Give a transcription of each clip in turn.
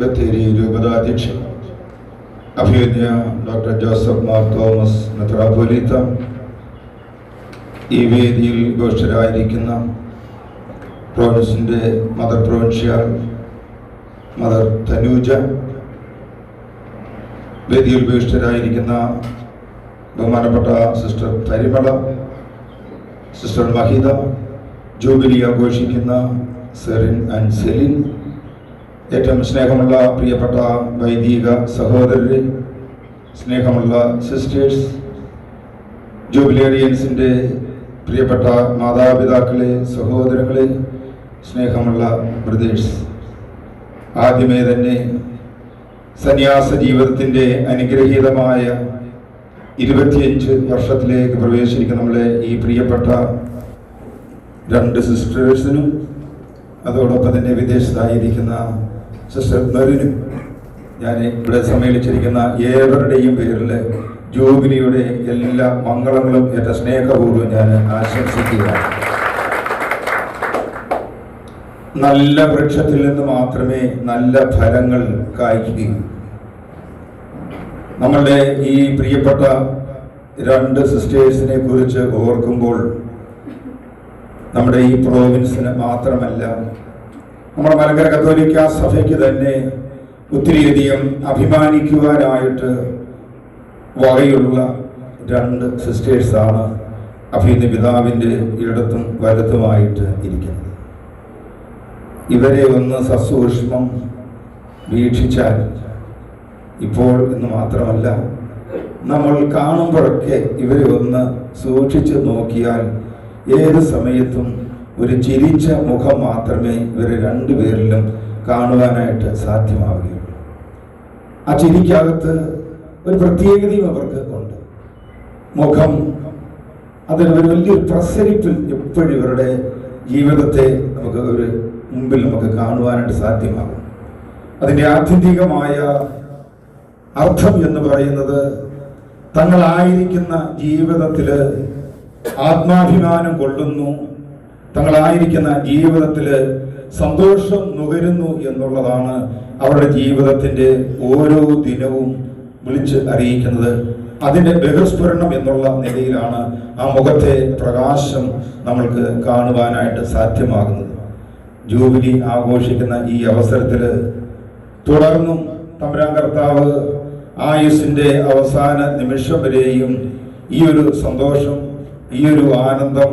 ബത്തേരി രൂപതാധ്യക്ഷൻ അഭിനന്ദ doctor Joseph Mar Thomas മെത്രാപ്പൊലീത്ത, ഈ വേദിയിൽ ഘോഷരായിരിക്കുന്ന പ്രോവിൻസിൻ്റെ മദർ പ്രൊവിൻഷ്യൽ മദർ തനൂജ, വേദിയിൽ ഘോഷരായിരിക്കുന്ന ബഹുമാനപ്പെട്ട sister Parimala, sister Mahitha, jubilee ആഘോഷിക്കുന്ന സെറിൻ ആൻഡ് സെലിൻ, ഏറ്റവും സ്നേഹമുള്ള പ്രിയപ്പെട്ട വൈദിക സഹോദരരെ, സ്നേഹമുള്ള സിസ്റ്റേഴ്സ്, ജൂബിലേറിയൻസിൻ്റെ പ്രിയപ്പെട്ട മാതാപിതാക്കളെ, സഹോദരങ്ങളെ, സ്നേഹമുള്ള ബ്രദേഴ്സ്, ആദ്യമേ തന്നെ സന്യാസ ജീവിതത്തിൻ്റെ അനുഗ്രഹീതമായ 25 വർഷത്തിലേക്ക് പ്രവേശിക്കുന്ന നമ്മളെ ഈ പ്രിയപ്പെട്ട 2 സിസ്റ്റേഴ്സിനും, അതോടൊപ്പം തന്നെ വിദേശത്തായിരിക്കുന്ന സിസ്റ്റർ മെറിനും ഞാൻ ഇവിടെ സമ്മേളിച്ചിരിക്കുന്ന ഏവരുടെയും പേരിൽ ജൂബിലിയുടെ എല്ലാ മംഗളങ്ങളും ഏറ്റവും സ്നേഹപൂർവ്വം ഞാൻ ആശംസിക്കുകയാണ്. നല്ല വൃക്ഷത്തിൽ നിന്ന് മാത്രമേ നല്ല ഫലങ്ങൾ കായ്ക്കുകയുള്ളൂ. നമ്മളുടെ ഈ പ്രിയപ്പെട്ട 2 സിസ്റ്റേഴ്സിനെ കുറിച്ച് ഓർക്കുമ്പോൾ നമ്മുടെ ഈ പ്രോവിൻസിന് മാത്രമല്ല, നമ്മുടെ മലങ്കര കത്തോലിക്ക സഭയ്ക്ക് തന്നെ ഒത്തിരിയധികം അഭിമാനിക്കുവാനായിട്ട് വകയുള്ള 2 സിസ്റ്റേഴ്സാണ് അഭിനന്ദ പിതാവിൻ്റെ ഇടത്തും വലത്തുമായിട്ട് ഇരിക്കുന്നത്. ഇവരെ ഒന്ന് സസൂക്ഷ്മം വീക്ഷിച്ചാൽ, ഇപ്പോൾ എന്ന് മാത്രമല്ല നമ്മൾ കാണുമ്പോഴൊക്കെ ഇവരെ ഒന്ന് സൂക്ഷിച്ച് നോക്കിയാൽ ഏത് സമയത്തും ഒരു ചിരിച്ച മുഖം മാത്രമേ ഇവരെ 2 പേരിലും കാണുവാനായിട്ട് സാധ്യമാവുകയുള്ളൂ. ആ ചിരിക്കകത്ത് ഒരു പ്രത്യേകതയും അവർക്ക് ഉണ്ട്. മുഖം അതിന് ഒരു വലിയൊരു പ്രസരിപ്പിൽ എപ്പോഴും ഇവരുടെ ജീവിതത്തെ നമുക്ക് ഒരു മുമ്പിൽ നമുക്ക് കാണുവാനായിട്ട് സാധ്യമാകും. അതിൻ്റെ ആത്യന്തികമായ അർത്ഥം എന്ന് പറയുന്നത് തങ്ങളായിരിക്കുന്ന ജീവിതത്തിൽ ആത്മാഭിമാനം കൊള്ളുന്നു, തങ്ങളായിരിക്കുന്ന ജീവിതത്തിൽ സന്തോഷം നുകരുന്നു എന്നുള്ളതാണ് അവരുടെ ജീവിതത്തിൻ്റെ ഓരോ ദിനവും വിളിച്ച് അറിയിക്കുന്നത്. അതിൻ്റെ ബഹിർസ്ഫുരണം എന്നുള്ള നിലയിലാണ് ആ മുഖത്തെ പ്രകാശം നമ്മൾക്ക് കാണുവാനായിട്ട് സാധ്യമാകുന്നത്. ജൂബിലി ആഘോഷിക്കുന്ന ഈ അവസരത്തിൽ തുടർന്നും തമ്പുരാൻ കർത്താവ് ആയുസ്സിൻ്റെ അവസാന നിമിഷം വരെയും ഈ ഒരു സന്തോഷം, ഈ ഒരു ആനന്ദം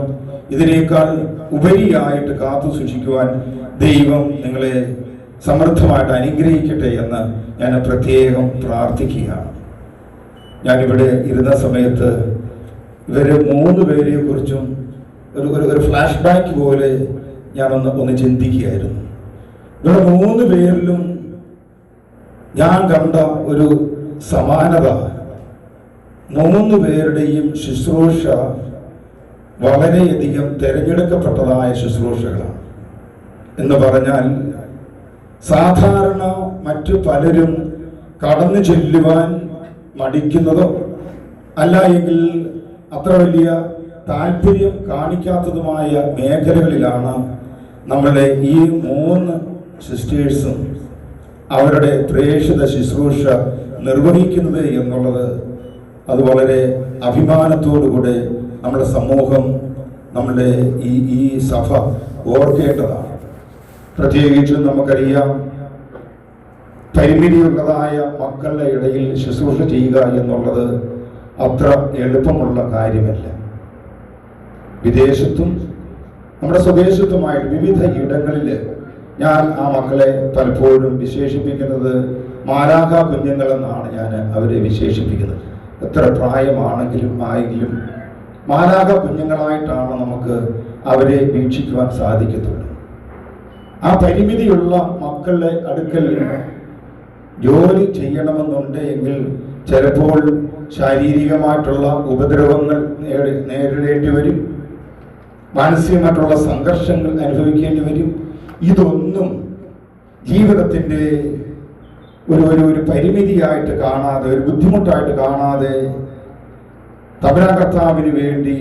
ഇതിനേക്കാൾ ഉപരിയായിട്ട് കാത്തു സൂക്ഷിക്കുവാൻ ദൈവം നിങ്ങളെ സമൃദ്ധമായിട്ട് അനുഗ്രഹിക്കട്ടെ എന്ന് ഞാൻ പ്രത്യേകം പ്രാർത്ഥിക്കുകയാണ്. ഞാനിവിടെ ഇരുന്ന സമയത്ത് ഇവരെ 3 പേരെ കുറിച്ചും ഒരു ഫ്ലാഷ് ബാക്ക് പോലെ ഞാനൊന്ന് ചിന്തിക്കുകയായിരുന്നു. ഇവരുടെ 3 പേരിലും ഞാൻ കണ്ട ഒരു സമാനത, 3 പേരുടെയും ശുശ്രൂഷ വളരെയധികം തിരഞ്ഞെടുക്കപ്പെട്ടതായ ശുശ്രൂഷകളാണ്. എന്ന് പറഞ്ഞാൽ സാധാരണ മറ്റു പലരും കടന്നു ചെല്ലുവാൻ മടിക്കുന്നതോ അല്ല എങ്കിൽ അത്ര വലിയ താല്പര്യം കാണിക്കാത്തതുമായ മേഖലകളിലാണ് നമ്മളുടെ ഈ 3 സിസ്റ്റേഴ്സും അവരുടെ പ്രേക്ഷിത ശുശ്രൂഷ നിർവഹിക്കുന്നത് എന്നുള്ളത് അത് വളരെ അഭിമാനത്തോടുകൂടെ നമ്മുടെ സമൂഹം, നമ്മുടെ ഈ സഭ ഓർക്കേണ്ടതാണ്. പ്രത്യേകിച്ചും നമുക്കറിയാം, പരിമിതിയുള്ളതായ മക്കളുടെ ഇടയിൽ ശുശ്രൂഷ ചെയ്യുക എന്നുള്ളത് അത്ര എളുപ്പമുള്ള കാര്യമല്ല. വിദേശത്തും നമ്മുടെ സ്വദേശത്തുമായിട്ട് വിവിധ ഇടങ്ങളിൽ ഞാൻ ആ മക്കളെ പലപ്പോഴും വിശേഷിപ്പിക്കുന്നത് മാലാഖ കുഞ്ഞുങ്ങളെന്നാണ് ഞാൻ അവരെ വിശേഷിപ്പിക്കുന്നത്. എത്ര പ്രായമാണെങ്കിലും മാലാഖ കുഞ്ഞുങ്ങളായിട്ടാണ് നമുക്ക് അവരെ വീക്ഷിക്കുവാൻ സാധിക്കത്തുള്ളൂ. ആ പരിമിതിയുള്ള മക്കളുടെ അടുക്കൽ ജോലി ചെയ്യണമെന്നുണ്ടെങ്കിൽ ചിലപ്പോൾ ശാരീരികമായിട്ടുള്ള ഉപദ്രവങ്ങൾ നേരിടേണ്ടി വരും, മാനസികമായിട്ടുള്ള സംഘർഷങ്ങൾ അനുഭവിക്കേണ്ടി വരും. ഇതൊന്നും ജീവിതത്തിൻ്റെ ഒരു പരിമിതിയായിട്ട് കാണാതെ, ഒരു ബുദ്ധിമുട്ടായിട്ട് കാണാതെ തമ്പുരാൻ കർത്താവിന് വേണ്ടി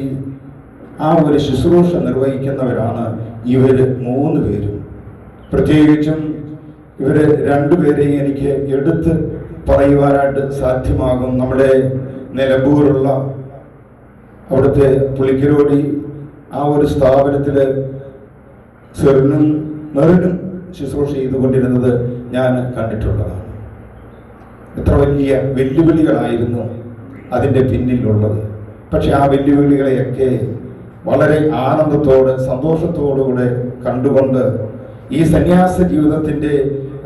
ആ ഒരു ശുശ്രൂഷ നിർവഹിക്കുന്നവരാണ് ഇവർ 3 പേരും. പ്രത്യേകിച്ചും ഇവരെ രണ്ടുപേരെയും എനിക്ക് എടുത്ത് പറയുവാനായിട്ട് സാധ്യമാകും. നമ്മുടെ നിലമ്പൂരുള്ള അവിടുത്തെ പുളിക്കരോടി ആ ഒരു സ്ഥാപനത്തിൽ സെറിനും മെറിനും ശുശ്രൂഷ ചെയ്തുകൊണ്ടിരുന്നത് ഞാൻ കണ്ടിട്ടുള്ളതാണ്. എത്ര വലിയ വെല്ലുവിളികളായിരുന്നു അതിൻ്റെ പിന്നിലുള്ളത്. പക്ഷെ ആ വെല്ലുവിളികളെയൊക്കെ വളരെ ആനന്ദത്തോടെ സന്തോഷത്തോടുകൂടെ കണ്ടുകൊണ്ട് ഈ സന്യാസ ജീവിതത്തിൻ്റെ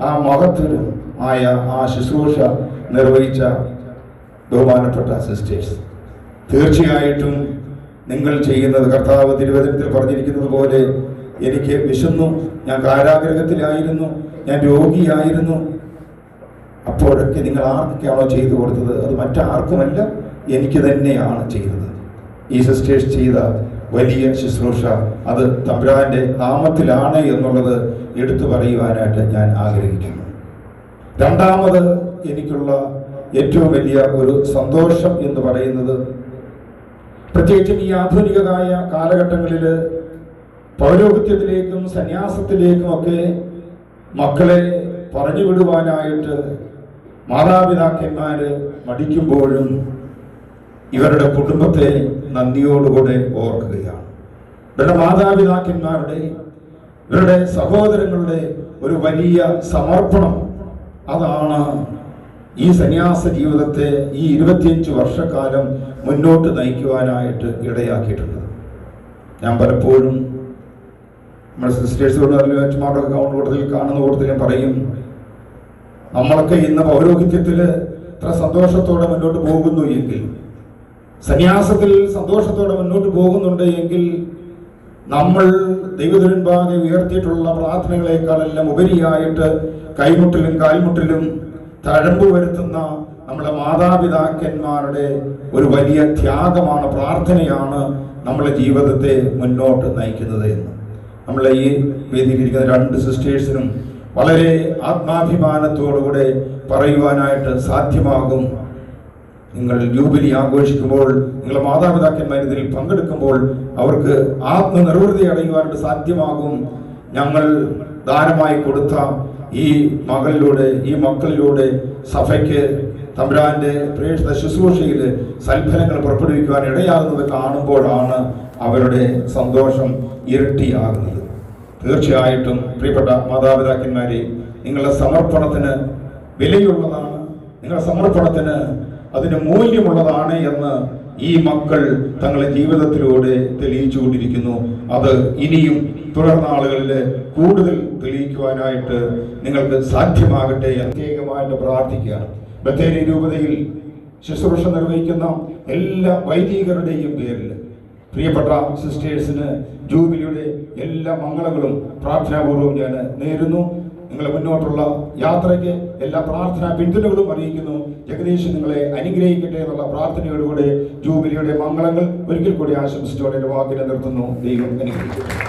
ആ മഹത്വം ആയ ആ ശുശ്രൂഷ നിർവഹിച്ച ബഹുമാനപ്പെട്ട സിസ്റ്റേഴ്സ്, തീർച്ചയായിട്ടും നിങ്ങൾ ചെയ്യുന്നത് കർത്താവ് തിരുവചനത്തിൽ പറഞ്ഞിരിക്കുന്നത് പോലെ എനിക്ക് വിശന്നു, ഞാൻ കാരാഗ്രഹത്തിലായിരുന്നു, ഞാൻ രോഗിയായിരുന്നു, അപ്പോഴൊക്കെ നിങ്ങൾ ആർക്കൊക്കെയാണോ ചെയ്തു കൊടുത്തത് അത് മറ്റാർക്കുമല്ല, എനിക്ക് തന്നെയാണ് ചെയ്തത്. ഈ സിസ്റ്റേഴ്സ് ചെയ്ത വലിയ ശുശ്രൂഷ അത് തമ്പുരാന്റെ നാമത്തിലാണ് എന്നുള്ളത് എടുത്തു പറയുവാനായിട്ട് ഞാൻ ആഗ്രഹിക്കുന്നു. രണ്ടാമത് എനിക്കുള്ള ഏറ്റവും വലിയ ഒരു സന്തോഷം എന്ന് പറയുന്നത്, പ്രത്യേകിച്ചും ഈ ആധുനികമായ കാലഘട്ടങ്ങളിൽ പൗരോഹിത്യത്തിലേക്കും സന്യാസത്തിലേക്കും ഒക്കെ മക്കളെ പറഞ്ഞു വിടുവാനായിട്ട് മാതാപിതാക്കന്മാര് മടിക്കുമ്പോഴും ഇവരുടെ കുടുംബത്തെ നന്ദിയോടുകൂടെ ഓർക്കുകയാണ്. ഇവരുടെ മാതാപിതാക്കന്മാരുടെ, ഇവരുടെ സഹോദരങ്ങളുടെ ഒരു വലിയ സമർപ്പണം, അതാണ് ഈ സന്യാസ ജീവിതത്തെ ഈ 25 വർഷക്കാലം മുന്നോട്ട് നയിക്കുവാനായിട്ട് ഇടയാക്കിയിട്ടുള്ളത്. ഞാൻ പലപ്പോഴും നമ്മുടെ സിസ്റ്റേഴ്സോട് അച്ഛന്മാരുടെ കൂട്ടത്തിൽ കാണുന്ന കൂട്ടത്തിലും പറയും, നമ്മളൊക്കെ ഇന്ന് പൗരോഹിത്യത്തിൽ ഇത്ര സന്തോഷത്തോടെ മുന്നോട്ട് പോകുന്നു എങ്കിൽ, സന്യാസത്തിൽ സന്തോഷത്തോടെ മുന്നോട്ട് പോകുന്നുണ്ട് എങ്കിൽ, നമ്മൾ ദൈവത്തിനുമ്പാകെ ഉയർത്തിയിട്ടുള്ള പ്രാർത്ഥനകളെക്കാളെല്ലാം ഉപരിയായിട്ട് കൈമുട്ടിലും കാൽമുട്ടിലും തഴമ്പ് വരുത്തുന്ന നമ്മുടെ മാതാപിതാക്കന്മാരുടെ ഒരു വലിയ ത്യാഗമാണ്, പ്രാർത്ഥനയാണ് നമ്മളെ ജീവിതത്തെ മുന്നോട്ട് നയിക്കുന്നത് എന്ന് നമ്മളെ ഈ വേദിയിലിരിക്കുന്ന 2 സിസ്റ്റേഴ്സിനും വളരെ ആത്മാഭിമാനത്തോടുകൂടെ പറയുവാനായിട്ട് സാധ്യമാകും. നിങ്ങൾ ജൂബിലി ആഘോഷിക്കുമ്പോൾ, നിങ്ങളുടെ മാതാപിതാക്കന്മാർ ഇതിൽ പങ്കെടുക്കുമ്പോൾ അവർക്ക് ആത്മനിർവൃതി അടയുവാനായിട്ട് സാധ്യമാകും. ഞങ്ങൾ ദാനമായി കൊടുത്ത ഈ മകളിലൂടെ, ഈ മക്കളിലൂടെ സഭയ്ക്ക് തമ്പുരാന്റെ പ്രേക്ഷിത ശുശ്രൂഷയിൽ സൽഫലങ്ങൾ പുറപ്പെടുവിക്കുവാൻ ഇടയാകുന്നത് കാണുമ്പോഴാണ് അവരുടെ സന്തോഷം ഇരട്ടിയാകുന്നത്. തീർച്ചയായിട്ടും പ്രിയപ്പെട്ട മാതാപിതാക്കന്മാരെ, നിങ്ങളുടെ സമർപ്പണത്തിന് വിലയുള്ളതാണ്, നിങ്ങളുടെ സമർപ്പണത്തിന് അതിന് മൂല്യമുള്ളതാണ് എന്ന് ഈ മക്കൾ തങ്ങളുടെ ജീവിതത്തിലൂടെ തെളിയിച്ചുകൊണ്ടിരിക്കുന്നു. അത് ഇനിയും തുടർനാളുകളിൽ കൂടുതൽ തെളിയിക്കുവാനായിട്ട് നിങ്ങൾക്ക് സാധ്യമാകട്ടെ എന്ന് പ്രത്യേകമായിട്ട് പ്രാർത്ഥിക്കുകയാണ്. ബത്തേരി രൂപതയിൽ ശുശ്രൂഷ നിർവഹിക്കുന്ന എല്ലാ വൈദികരുടെയും പേരിൽ പ്രിയപ്പെട്ട സിസ്റ്റേഴ്സിന് ജൂബിലിയുടെ എല്ലാ മംഗളങ്ങളും പ്രാർത്ഥനാപൂർവ്വം ഞാൻ നേരുന്നു. നിങ്ങളെ മുന്നോട്ടുള്ള യാത്രയ്ക്ക് എല്ലാ പ്രാർത്ഥനാ പിന്തുണകളും അറിയിക്കുന്നു. ജഗദീശ് നിങ്ങളെ അനുഗ്രഹിക്കട്ടെ എന്നുള്ള പ്രാർത്ഥനയോടുകൂടെ ജൂബിലിയുടെ മംഗളങ്ങൾ ഒരിക്കൽ കൂടി ആശംസിച്ചുകൊണ്ട് എൻ്റെ വാക്കിനെ നിർത്തുന്നു. ദൈവം അനുഗ്രഹിക്കട്ടെ.